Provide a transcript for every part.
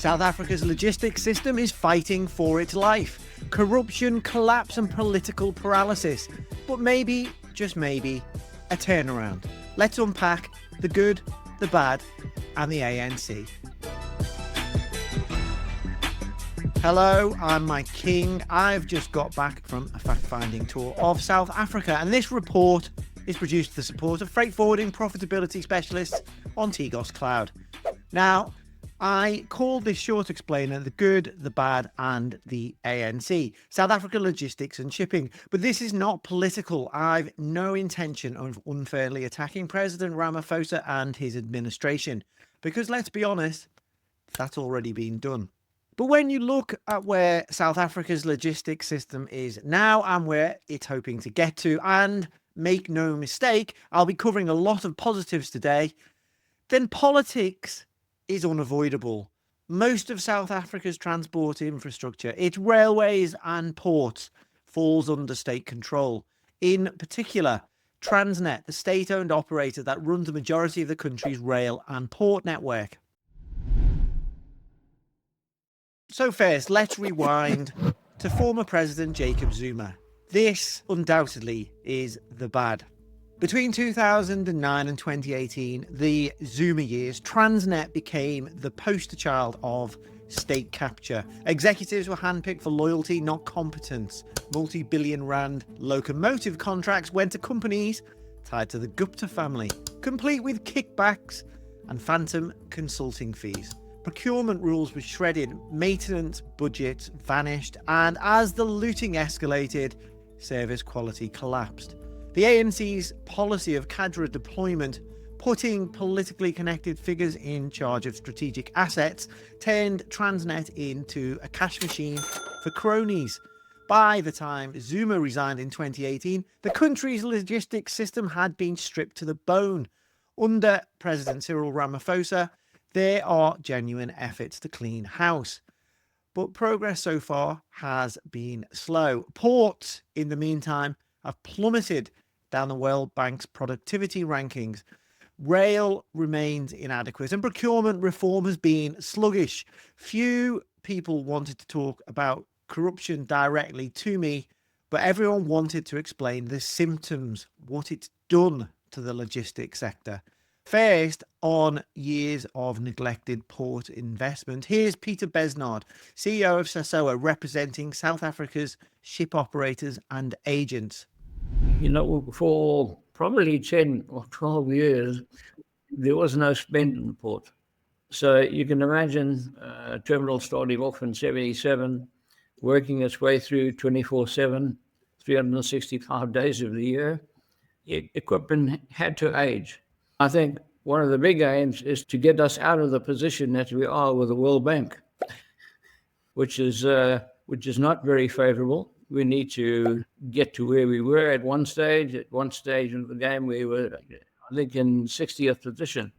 South Africa's logistics system is fighting for its life. Corruption, collapse and political paralysis. But maybe, just maybe, a turnaround. Let's unpack the good, the bad and the ANC. Hello, I'm Mike King. I've just got back from a fact-finding tour of South Africa, and this report is produced with the support of freight forwarding profitability specialists on Tigos Cloud. Now, I called this short explainer the good, the bad and the ANC, South Africa Logistics and Shipping. But this is not political. I've no intention of unfairly attacking President Ramaphosa and his administration, because let's be honest, that's already been done. But when you look at where South Africa's logistics system is now and where it's hoping to get to, and make no mistake, I'll be covering a lot of positives today, then politics is unavoidable. Most of South Africa's transport infrastructure, its railways and ports, falls under state control. In particular, Transnet, the state-owned operator that runs the majority of the country's rail and port network. So first, let's rewind to former President Jacob Zuma. This, undoubtedly, is the bad. Between 2009 and 2018, the Zuma years, Transnet became the poster child of state capture. Executives were handpicked for loyalty, not competence. Multi-billion rand locomotive contracts went to companies tied to the Gupta family, complete with kickbacks and phantom consulting fees. Procurement rules were shredded, maintenance budgets vanished, and as the looting escalated, service quality collapsed. The ANC's policy of cadre deployment, putting politically connected figures in charge of strategic assets, turned Transnet into a cash machine for cronies. By the time Zuma resigned in 2018, the country's logistics system had been stripped to the bone. Under President Cyril Ramaphosa, there are genuine efforts to clean house. But progress so far has been slow. Ports, in the meantime, have plummeted down the World Bank's productivity rankings. Rail remains inadequate and procurement reform has been sluggish. Few people wanted to talk about corruption directly to me, but everyone wanted to explain the symptoms, what it's done to the logistics sector. First, on years of neglected port investment, here's Peter Besnard, CEO of SAASOA, representing South Africa's ship operators and agents. You know, for probably 10 or 12 years, there was no spend in the port. So you can imagine a terminal starting off in 77, working its way through 24/7, 365 days of the year. Equipment had to age. I think one of the big aims is to get us out of the position that we are with the World Bank, which is not very favorable. We need to get to where we were at one stage. At one stage of the game, we were, I think, in 60th position.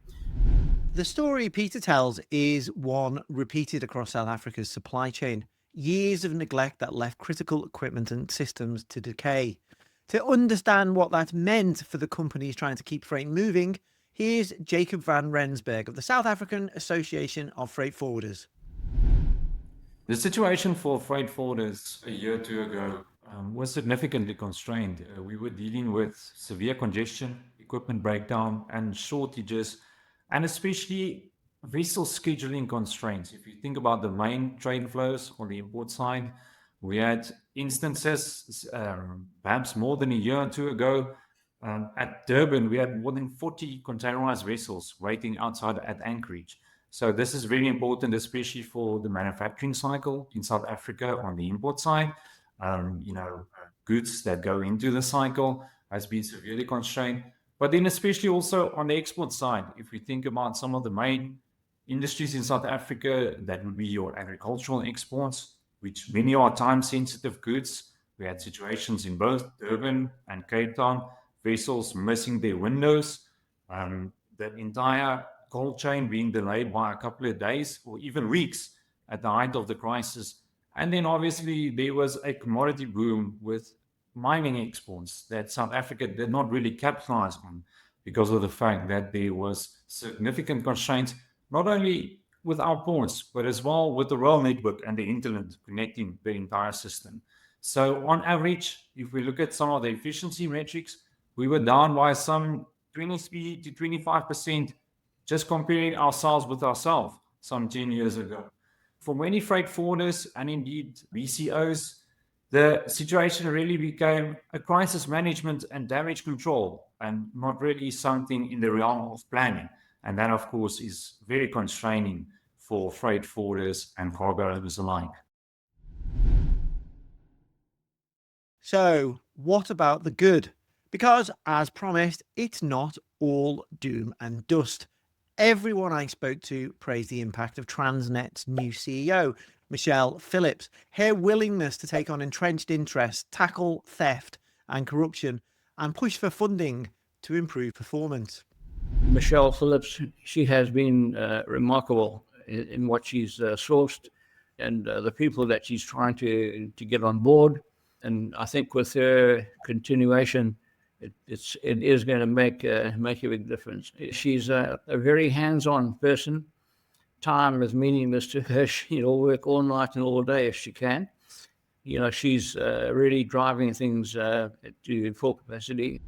The story Peter tells is one repeated across South Africa's supply chain. Years of neglect that left critical equipment and systems to decay. To understand what that meant for the companies trying to keep freight moving, here's Jacob van Rensburg of the South African Association of Freight Forwarders. The situation for freight forwarders a year or two ago was significantly constrained. We were dealing with severe congestion, equipment breakdown and shortages, and especially vessel scheduling constraints. If you think about the main trade flows on the import side, we had instances, perhaps more than a year or two ago, at Durban, we had more than 40 containerized vessels waiting outside at Anchorage. So this is very important, especially for the manufacturing cycle in South Africa on the import side. Goods that go into the cycle has been severely constrained. But then especially also on the export side, if we think about some of the main industries in South Africa, that would be your agricultural exports, which many are time-sensitive goods. We had situations in both Durban and Cape Town, vessels missing their windows, the entire cold chain being delayed by a couple of days or even weeks at the height of the crisis. And then obviously there was a commodity boom with mining exports that South Africa did not really capitalize on because of the fact that there was significant constraints, not only with our ports, but as well with the rail network and the internet connecting the entire system. So on average, if we look at some of the efficiency metrics, we were down by some 23 to 25% just comparing ourselves with ourselves some 10 years ago. For many freight forwarders and indeed BCOs, the situation really became a crisis management and damage control and not really something in the realm of planning. And that, of course, is very constraining for freight forwarders and cargo owners alike. So, what about the good? Because, as promised, it's not all doom and dust. Everyone I spoke to praised the impact of Transnet's new CEO, Michelle Phillips, her willingness to take on entrenched interests, tackle theft and corruption, and push for funding to improve performance. Michelle Phillips, she has been remarkable in what she's sourced and the people that she's trying to get on board. And I think with her continuation, it is going to make a big difference. She's a very hands-on person. Time is meaningless to her. She'll work all night and all day if she can. You know, she's really driving things to full capacity.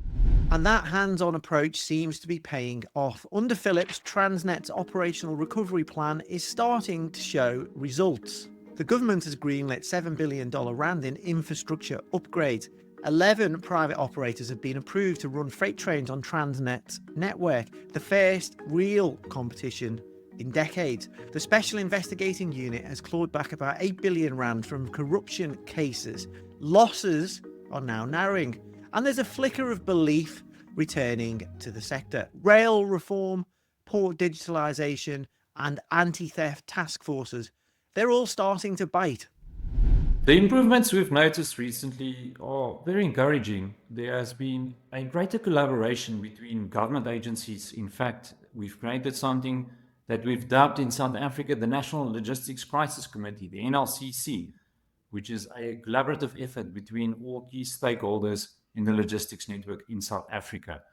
And that hands-on approach seems to be paying off. Under Phillips, Transnet's operational recovery plan is starting to show results. The government has greenlit $7 billion rand in infrastructure upgrades. 11 private operators have been approved to run freight trains on Transnet's network, the first real competition in decades. The Special Investigating Unit has clawed back about 8 billion rand from corruption cases. Losses are now narrowing, and there's a flicker of belief returning to the sector. Rail reform, port digitalisation, and anti-theft task forces, they're all starting to bite. The improvements we've noticed recently are very encouraging. There has been a greater collaboration between government agencies. In fact, we've created something that we've dubbed in South Africa the National Logistics Crisis Committee, the NLCC, which is a collaborative effort between all key stakeholders in the logistics network in South Africa.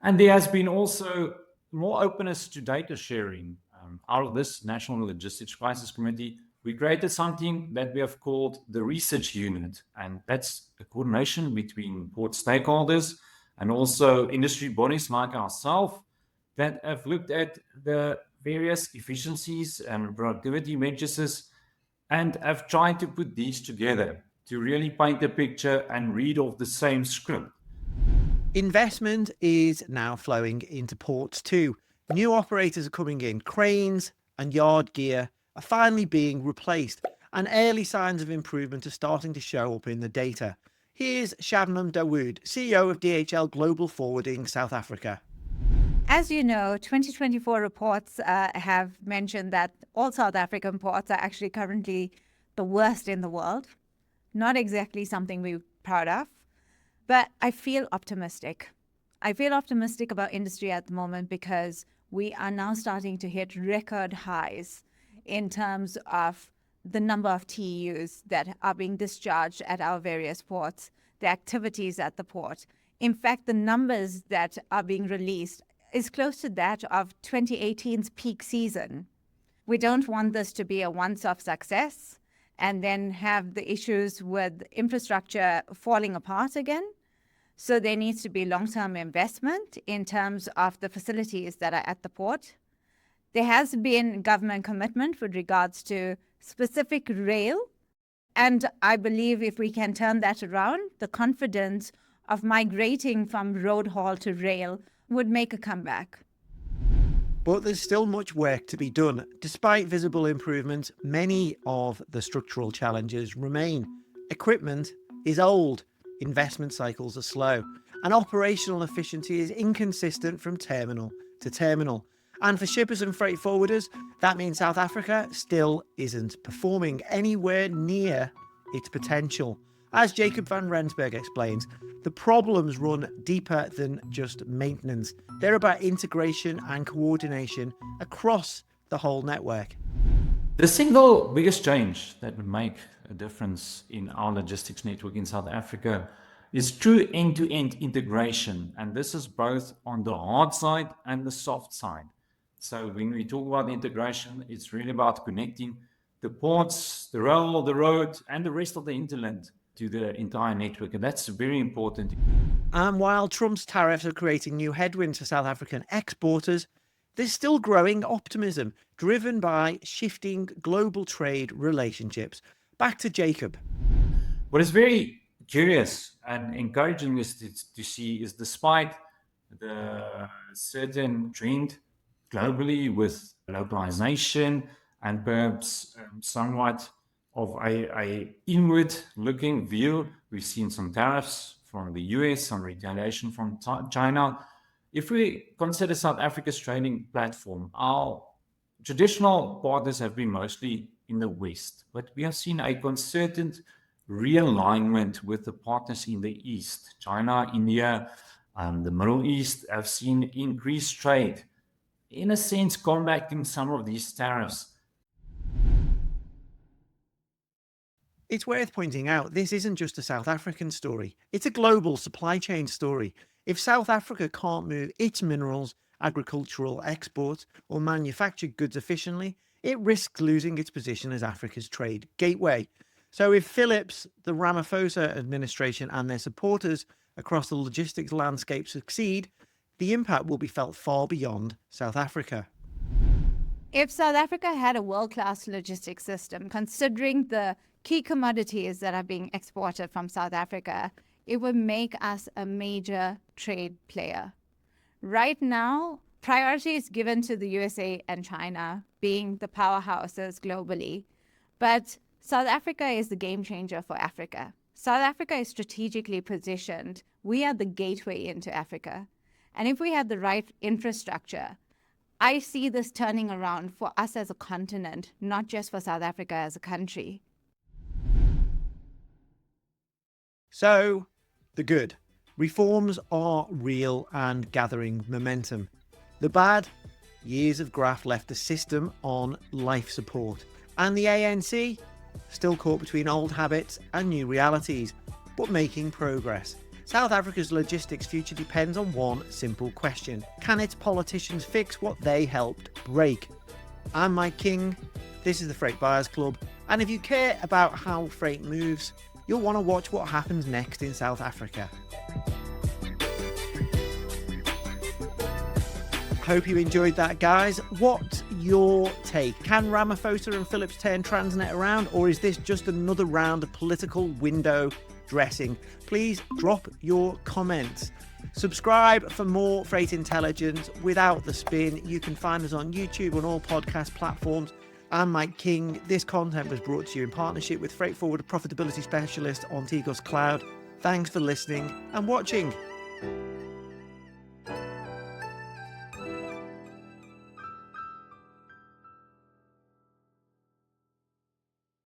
And there has been also more openness to data sharing. Out of this National Logistics Crisis Committee, we created something that we have called the Research Unit, and that's a coordination between port stakeholders and also industry bodies like ourselves that have looked at the various efficiencies and productivity measures and have tried to put these together to really paint a picture and read off the same script. Investment is now flowing into ports too. New operators are coming in. Cranes and yard gear are finally being replaced, and early signs of improvement are starting to show up in the data. Here's Shabnum Dawood, CEO of DHL Global Forwarding South Africa. As you know, 2024 reports have mentioned that all South African ports are actually currently the worst in the world. Not exactly something we're proud of, but I feel optimistic. I feel optimistic about industry at the moment because we are now starting to hit record highs in terms of the number of TEUs that are being discharged at our various ports, the activities at the port. In fact, the numbers that are being released is close to that of 2018's peak season. We don't want this to be a once-off success and then have the issues with infrastructure falling apart again. So there needs to be long-term investment in terms of the facilities that are at the port. There has been government commitment with regards to specific rail. And I believe if we can turn that around, the confidence of migrating from road haul to rail would make a comeback. But there's still much work to be done. Despite visible improvements, many of the structural challenges remain. Equipment is old, investment cycles are slow, and operational efficiency is inconsistent from terminal to terminal. And for shippers and freight forwarders, that means South Africa still isn't performing anywhere near its potential. As Jacob van Rensburg explains, the problems run deeper than just maintenance. They're about integration and coordination across the whole network. The single biggest change that would make a difference in our logistics network in South Africa is true end-to-end integration. And this is both on the hard side and the soft side. So when we talk about integration, it's really about connecting the ports, the rail, the road, and the rest of the hinterland to the entire network. And that's very important. And while Trump's tariffs are creating new headwinds for South African exporters, there's still growing optimism driven by shifting global trade relationships. Back to Jacob. What is very curious and encouraging to see is despite the certain trend globally with localization and perhaps somewhat of a inward looking view, we've seen some tariffs from the US, some retaliation from China. If we consider South Africa's trading platform, our traditional partners have been mostly in the West, but we have seen a concerted realignment with the partners in the East. China, India, the Middle East have seen increased trade, in a sense combating some of these tariffs. It's worth pointing out this isn't just a South African story, it's a global supply chain story. If South Africa can't move its minerals, agricultural exports, or manufactured goods efficiently, it risks losing its position as Africa's trade gateway. So if Phillips, the Ramaphosa administration, and their supporters across the logistics landscape succeed, the impact will be felt far beyond South Africa. If South Africa had a world-class logistics system, considering the key commodities that are being exported from South Africa, it would make us a major trade player. Right now, priority is given to the USA and China being the powerhouses globally, but South Africa is the game changer for Africa. South Africa is strategically positioned. We are the gateway into Africa. And if we have the right infrastructure, I see this turning around for us as a continent, not just for South Africa as a country. So, the good. Reforms are real and gathering momentum. The bad, years of graft left the system on life support. And the ANC, still caught between old habits and new realities, but making progress. South Africa's logistics future depends on one simple question. Can its politicians fix what they helped break? I'm Mike King, this is the Freight Buyers Club, and if you care about how freight moves, you'll want to watch what happens next in South Africa. Hope you enjoyed that, guys. What's your take? Can Ramaphosa and Phillips turn Transnet around, or is this just another round of political window dressing? Please drop your comments. Subscribe for more freight intelligence without the spin. You can find us on YouTube on all podcast platforms. I'm Mike King. This content was brought to you in partnership with Freight Forward profitability specialist on Tigos Cloud. Thanks for listening and watching.